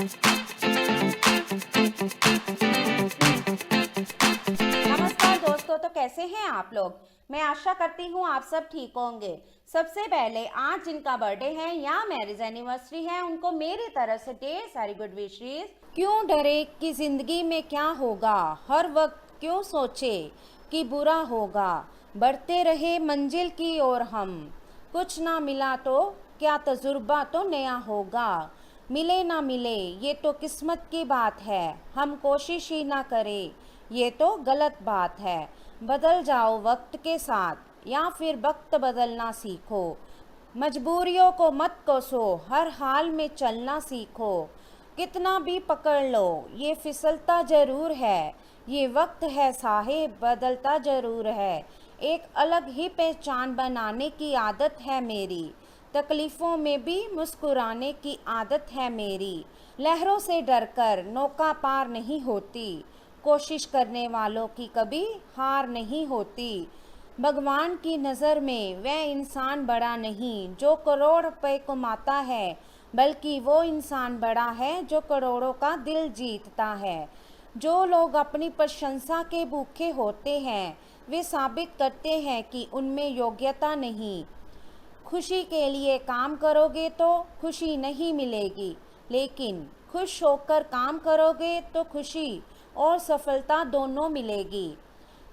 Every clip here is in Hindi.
नमस्कार दोस्तों, तो कैसे हैं आप लोग। मैं आशा करती हूँ आप सब ठीक होंगे। सबसे पहले आज जिनका बर्थडे है या मैरिज एनिवर्सरी है, उनको मेरी तरफ से ढेर सारी गुड विशेस। क्यों डरे कि जिंदगी में क्या होगा, हर वक्त क्यों सोचे कि बुरा होगा। बढ़ते रहे मंजिल की ओर हम, कुछ ना मिला तो क्या तजुर्बा तो नया होगा। मिले ना मिले ये तो किस्मत की बात है, हम कोशिश ही ना करें ये तो गलत बात है। बदल जाओ वक्त के साथ या फिर वक्त बदलना सीखो। मजबूरियों को मत कोसो, हर हाल में चलना सीखो। कितना भी पकड़ लो ये फिसलता जरूर है, ये वक्त है साहिब बदलता जरूर है। एक अलग ही पहचान बनाने की आदत है मेरी, तकलीफ़ों में भी मुस्कुराने की आदत है मेरी। लहरों से डरकर नौका पार नहीं होती, कोशिश करने वालों की कभी हार नहीं होती। भगवान की नज़र में वह इंसान बड़ा नहीं जो करोड़ रुपए कमाता है, बल्कि वो इंसान बड़ा है जो करोड़ों का दिल जीतता है। जो लोग अपनी प्रशंसा के भूखे होते हैं, वे साबित करते हैं कि उनमें योग्यता नहीं। खुशी के लिए काम करोगे तो खुशी नहीं मिलेगी, लेकिन खुश होकर काम करोगे तो खुशी और सफलता दोनों मिलेगी।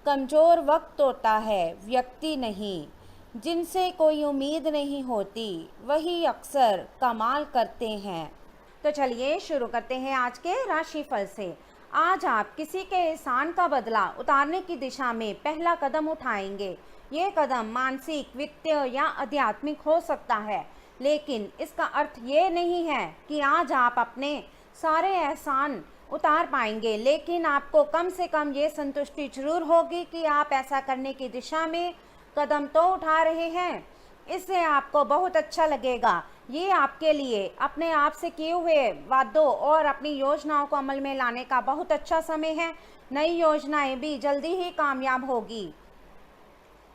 कमज़ोर वक्त होता है, व्यक्ति नहीं। जिनसे कोई उम्मीद नहीं होती वही अक्सर कमाल करते हैं। तो चलिए शुरू करते हैं आज के राशिफल से। आज आप किसी के एहसान का बदला उतारने की दिशा में पहला कदम उठाएंगे। ये कदम मानसिक, वित्तीय या आध्यात्मिक हो सकता है, लेकिन इसका अर्थ ये नहीं है कि आज आप अपने सारे एहसान उतार पाएंगे, लेकिन आपको कम से कम ये संतुष्टि जरूर होगी कि आप ऐसा करने की दिशा में कदम तो उठा रहे हैं। इससे आपको बहुत अच्छा लगेगा। ये आपके लिए अपने आप से किए हुए वादों और अपनी योजनाओं को अमल में लाने का बहुत अच्छा समय है। नई योजनाएं भी जल्दी ही कामयाब होगी।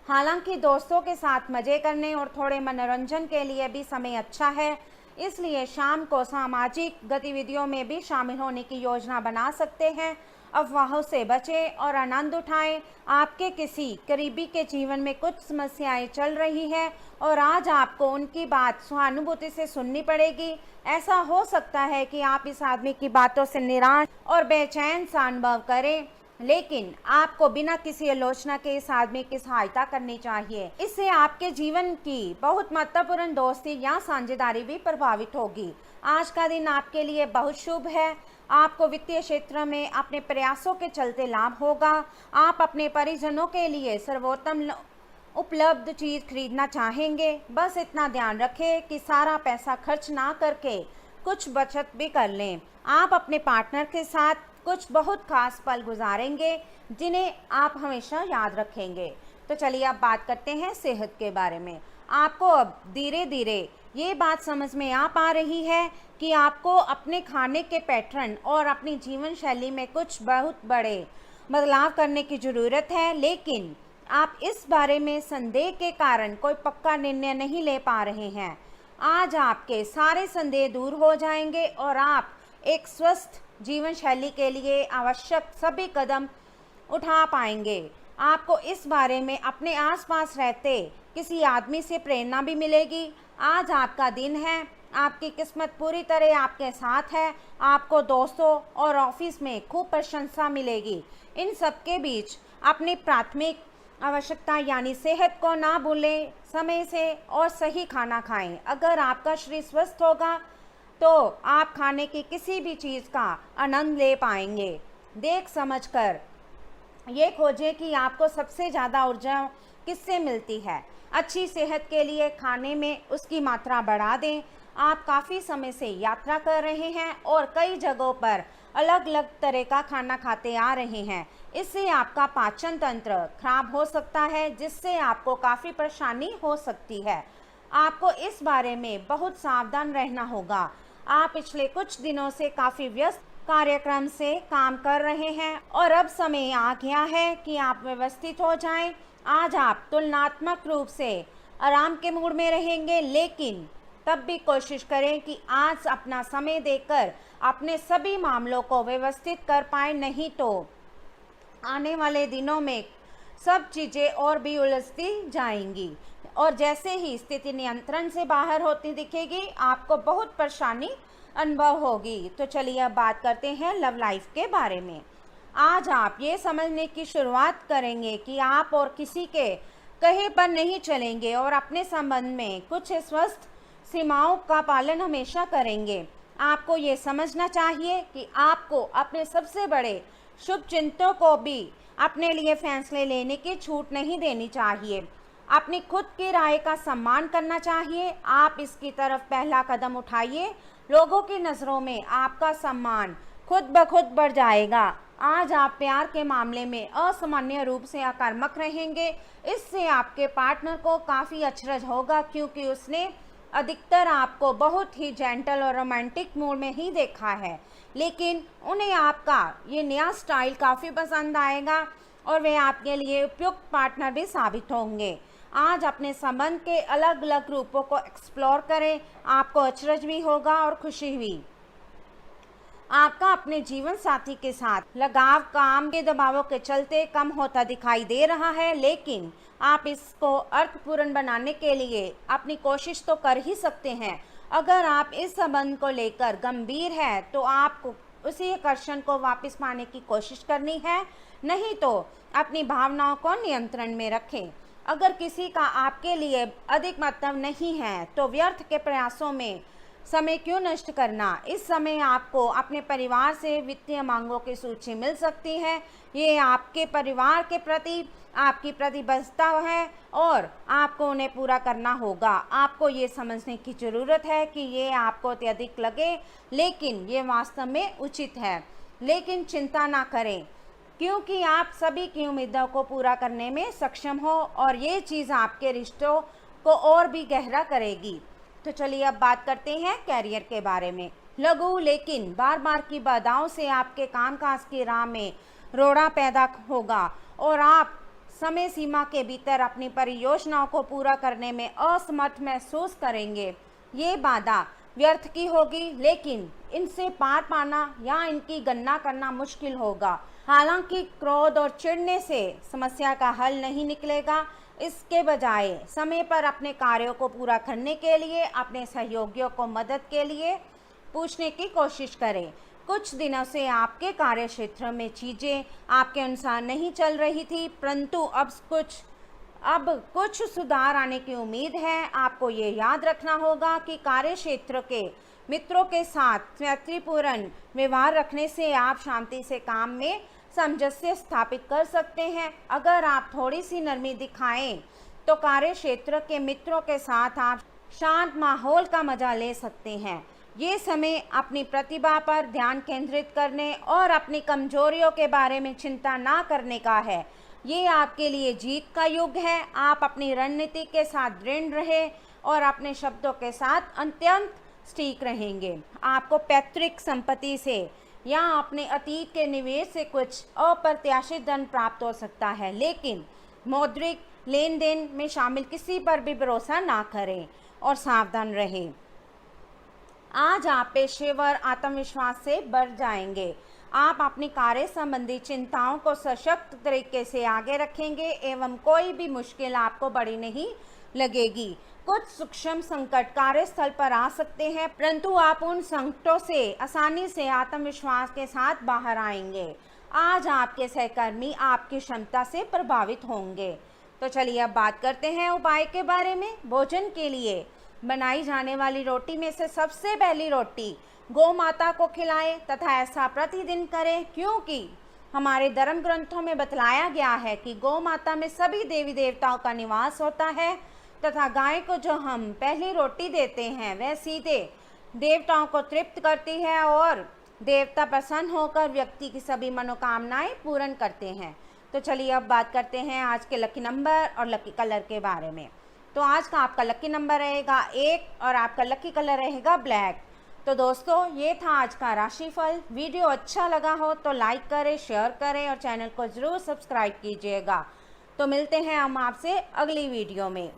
हालांकि दोस्तों के साथ मज़े करने और थोड़े मनोरंजन के लिए भी समय अच्छा है, इसलिए शाम को सामाजिक गतिविधियों में भी शामिल होने की योजना बना सकते हैं। अफवाहों से बचें और आनंद उठाएं। आपके किसी करीबी के जीवन में कुछ समस्याएं चल रही हैं और आज आपको उनकी बात सहानुभूति से सुननी पड़ेगी। ऐसा हो सकता है कि आप इस आदमी की बातों से निराश और बेचैन सा अनुभव करें, लेकिन आपको बिना किसी आलोचना के इस आदमी की सहायता करनी चाहिए। इससे आपके जीवन की बहुत महत्वपूर्ण दोस्ती या साझेदारी भी प्रभावित होगी। आज का दिन आपके लिए बहुत शुभ है। आपको वित्तीय क्षेत्र में अपने प्रयासों के चलते लाभ होगा। आप अपने परिजनों के लिए सर्वोत्तम उपलब्ध चीज खरीदना चाहेंगे। बस इतना ध्यान रखें कि सारा पैसा खर्च ना करके कुछ बचत भी कर लें। आप अपने पार्टनर के साथ कुछ बहुत खास पल गुजारेंगे जिन्हें आप हमेशा याद रखेंगे। तो चलिए अब बात करते हैं सेहत के बारे में। आपको अब धीरे धीरे ये बात समझ में आ पा रही है कि आपको अपने खाने के पैटर्न और अपनी जीवन शैली में कुछ बहुत बड़े बदलाव करने की ज़रूरत है, लेकिन आप इस बारे में संदेह के कारण कोई पक्का निर्णय नहीं ले पा रहे हैं। आज आपके सारे संदेह दूर हो जाएंगे और आप एक स्वस्थ जीवन शैली के लिए आवश्यक सभी कदम उठा पाएंगे। आपको इस बारे में अपने आसपास रहते किसी आदमी से प्रेरणा भी मिलेगी। आज आपका दिन है, आपकी किस्मत पूरी तरह आपके साथ है। आपको दोस्तों और ऑफिस में खूब प्रशंसा मिलेगी। इन सब के बीच अपनी प्राथमिक आवश्यकता यानी सेहत को ना भूलें। समय से और सही खाना खाएं। अगर आपका शरीर स्वस्थ होगा तो आप खाने की किसी भी चीज़ का आनंद ले पाएंगे। देख समझकर ये खोजें कि आपको सबसे ज़्यादा ऊर्जा किससे मिलती है। अच्छी सेहत के लिए खाने में उसकी मात्रा बढ़ा दें। आप काफ़ी समय से यात्रा कर रहे हैं और कई जगहों पर अलग अलग तरह का खाना खाते आ रहे हैं। इससे आपका पाचन तंत्र खराब हो सकता है, जिससे आपको काफ़ी परेशानी हो सकती है। आपको इस बारे में बहुत सावधान रहना होगा। आप पिछले कुछ दिनों से काफ़ी व्यस्त कार्यक्रम से काम कर रहे हैं और अब समय आ गया है कि आप व्यवस्थित हो जाएं। आज आप तुलनात्मक रूप से आराम के मूड में रहेंगे, लेकिन तब भी कोशिश करें कि आज अपना समय देकर अपने सभी मामलों को व्यवस्थित कर पाए, नहीं तो आने वाले दिनों में सब चीज़ें और भी उलझती जाएंगी और जैसे ही स्थिति नियंत्रण से बाहर होती दिखेगी आपको बहुत परेशानी अनुभव होगी। तो चलिए अब बात करते हैं लव लाइफ के बारे में। आज आप ये समझने की शुरुआत करेंगे कि आप और किसी के कहे पर नहीं चलेंगे और अपने संबंध में कुछ स्वस्थ सीमाओं का पालन हमेशा करेंगे। आपको ये समझना चाहिए कि आपको अपने सबसे बड़े शुभ चिंतकों को भी अपने लिए फैसले लेने की छूट नहीं देनी चाहिए। अपनी खुद की राय का सम्मान करना चाहिए। आप इसकी तरफ पहला कदम उठाइए। लोगों की नज़रों में आपका सम्मान खुद ब खुद बढ़ जाएगा। आज आप प्यार के मामले में असामान्य रूप से आक्रामक रहेंगे। इससे आपके पार्टनर को काफ़ी अचरज होगा क्योंकि उसने अधिकतर आपको बहुत ही जेंटल और रोमांटिक मूड में ही देखा है, लेकिन उन्हें आपका ये नया स्टाइल काफ़ी पसंद आएगा और वे आपके लिए उपयुक्त पार्टनर भी साबित होंगे। आज अपने संबंध के अलग अलग रूपों को एक्सप्लोर करें। आपको अचरज भी होगा और खुशी भी। आपका अपने जीवन साथी के साथ लगाव काम के दबावों के चलते कम होता दिखाई दे रहा है, लेकिन आप इसको अर्थपूर्ण बनाने के लिए अपनी कोशिश तो कर ही सकते हैं। अगर आप इस संबंध को लेकर गंभीर है तो आपको उसी आकर्षण को वापस पाने की कोशिश करनी है, नहीं तो अपनी भावनाओं को नियंत्रण में रखें। अगर किसी का आपके लिए अधिक मतलब नहीं है तो व्यर्थ के प्रयासों में समय क्यों नष्ट करना। इस समय आपको अपने परिवार से वित्तीय मांगों की सूची मिल सकती है। ये आपके परिवार के प्रति आपकी प्रतिबद्धता है और आपको उन्हें पूरा करना होगा। आपको ये समझने की ज़रूरत है कि ये आपको अत्यधिक लगे, लेकिन ये वास्तव में उचित है। लेकिन चिंता ना करें क्योंकि आप सभी की उम्मीदों को पूरा करने में सक्षम हो और ये चीज़ आपके रिश्तों को और भी गहरा करेगी। तो चलिए अब बात करते हैं कैरियर के बारे में। लघु लेकिन बार बार की बाधाओं से आपके कामकाज की राह में रोड़ा पैदा होगा और आप समय सीमा के भीतर अपनी परियोजनाओं को पूरा करने में असमर्थ महसूस करेंगे। ये बाधा व्यर्थ की होगी, लेकिन इनसे पार पाना या इनकी गणना करना मुश्किल होगा। हालांकि क्रोध और चिढ़ने से समस्या का हल नहीं निकलेगा। इसके बजाय समय पर अपने कार्यों को पूरा करने के लिए अपने सहयोगियों को मदद के लिए पूछने की कोशिश करें। कुछ दिनों से आपके कार्य क्षेत्र में चीज़ें आपके अनुसार नहीं चल रही थी, परंतु अब कुछ सुधार आने की उम्मीद है। आपको ये याद रखना होगा कि कार्य क्षेत्र के मित्रों के साथ मैत्रीपूर्ण व्यवहार रखने से आप शांति से काम में सामंजस्य स्थापित कर सकते हैं। अगर आप थोड़ी सी नरमी दिखाएं तो कार्य क्षेत्र के मित्रों के साथ आप शांत माहौल का मजा ले सकते हैं। ये समय अपनी प्रतिभा पर ध्यान केंद्रित करने और अपनी कमजोरियों के बारे में चिंता ना करने का है। ये आपके लिए जीत का युग है। आप अपनी रणनीति के साथ दृढ़ रहे और अपने शब्दों के साथ अत्यंत सटीक रहेंगे। आपको पैतृक संपत्ति से या अपने अतीत के निवेश से कुछ अप्रत्याशित धन प्राप्त हो सकता है, लेकिन मौद्रिक लेन देन में शामिल किसी पर भी भरोसा ना करें और सावधान रहें। आज आप पेशेवर आत्मविश्वास से बढ़ जाएंगे। आप अपनी कार्य संबंधी चिंताओं को सशक्त तरीके से आगे रखेंगे एवं कोई भी मुश्किल आपको बड़ी नहीं लगेगी। कुछ सूक्ष्म संकट कार्यस्थल पर आ सकते हैं, परंतु आप उन संकटों से आसानी से आत्मविश्वास के साथ बाहर आएंगे। आज आपके सहकर्मी आपकी क्षमता से प्रभावित होंगे। तो चलिए अब बात करते हैं उपाय के बारे में। भोजन के लिए बनाई जाने वाली रोटी में से सबसे पहली रोटी गौ माता को खिलाएं तथा ऐसा प्रतिदिन करें, क्योंकि हमारे धर्म ग्रंथों में बतलाया गया है कि गौ माता में सभी देवी देवताओं का निवास होता है तथा गाय को जो हम पहली रोटी देते हैं वह सीधे देवताओं को तृप्त करती है और देवता प्रसन्न होकर व्यक्ति की सभी मनोकामनाएं पूर्ण करते हैं। तो चलिए अब बात करते हैं आज के लकी नंबर और लकी कलर के बारे में। तो आज का आपका लकी नंबर रहेगा 1 और आपका लकी कलर रहेगा ब्लैक। तो दोस्तों ये था आज का राशिफल। वीडियो अच्छा लगा हो तो लाइक करें, शेयर करें और चैनल को ज़रूर सब्सक्राइब कीजिएगा। तो मिलते हैं हम आपसे अगली वीडियो में।